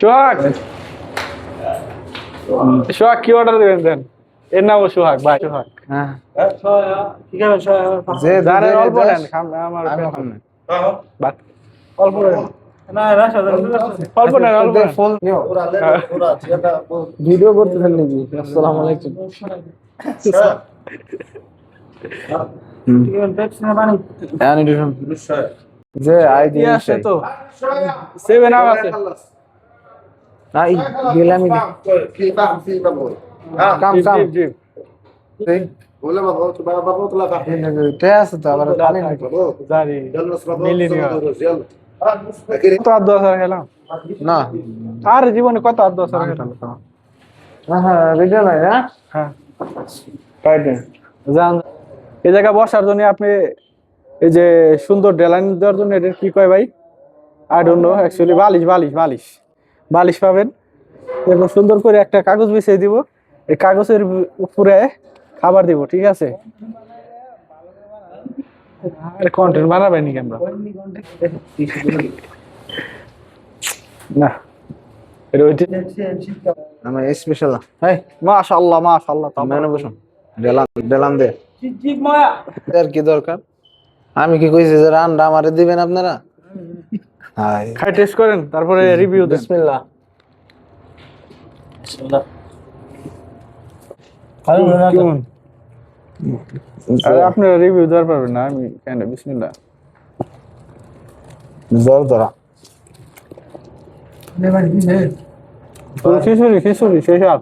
সোহাগ সোহাগ কি অর্ডার দেবেন দেন? এর নামও সোহাগ ভাই সোহাগ। হ্যাঁ ঠিক আছে যে দাঁড়ের দুধে অল্প যাস, নেন আমার আমি ওখানে নেই। বাট অল্প নেন অল্প নেন অল্প নেন। ফুল ভিডিও করতেছেন নাকি? আসসালামু আলাইকুম। যে আইডি আছে তো 7 আপ আছে। আই গেলাম কাম কাম জি তে আছে তো আবার পানি নাকি জানি মিলিনিয়ার কত আর 10,000 খেলাম না আর জীবনে কত আর 10,000 খেলাম। হ্যাঁ ভিডিও নাই না হ্যাঁ পাইতে জান এই জায়গা বসার জন্য আপনি এই যে সুন্দর ডেলাইন দেওয়ার জন্য এটা কি কয় ভাই? আই ডোন্ট নো অ্যাকচুয়ালি বালিশ বালিশ বালিশ বালিশ পাবেন। এরপর সুন্দর করে একটা কাগজ বিছিয়ে দিব, এই কাগজের উপরে খাবার দিব, ঠিক আছে? আরে কন্টেন্ট বানাবেন নি আমরা না এটা ওইটি আমার স্পেশাল এই মাশাআল্লাহ মাশাআল্লাহ মেনু বসুন ডেলান ডেলান দে ঠিক মায়া এর কি দরকার? আমি কি কইছি যে রান্না আমারে দিবেন আপনারা? হাই খাই টেস্ট করেন তারপরে রিভিউ দেন। বিসমিল্লাহ বিসমিল্লাহ কেমন? আরে আপনারা রিভিউ দেওয়ার পারবেন না, আমি কেন? বিসমিল্লাহ জোর ধরা খিচুড়ি খিচুড়ি শেষ আপ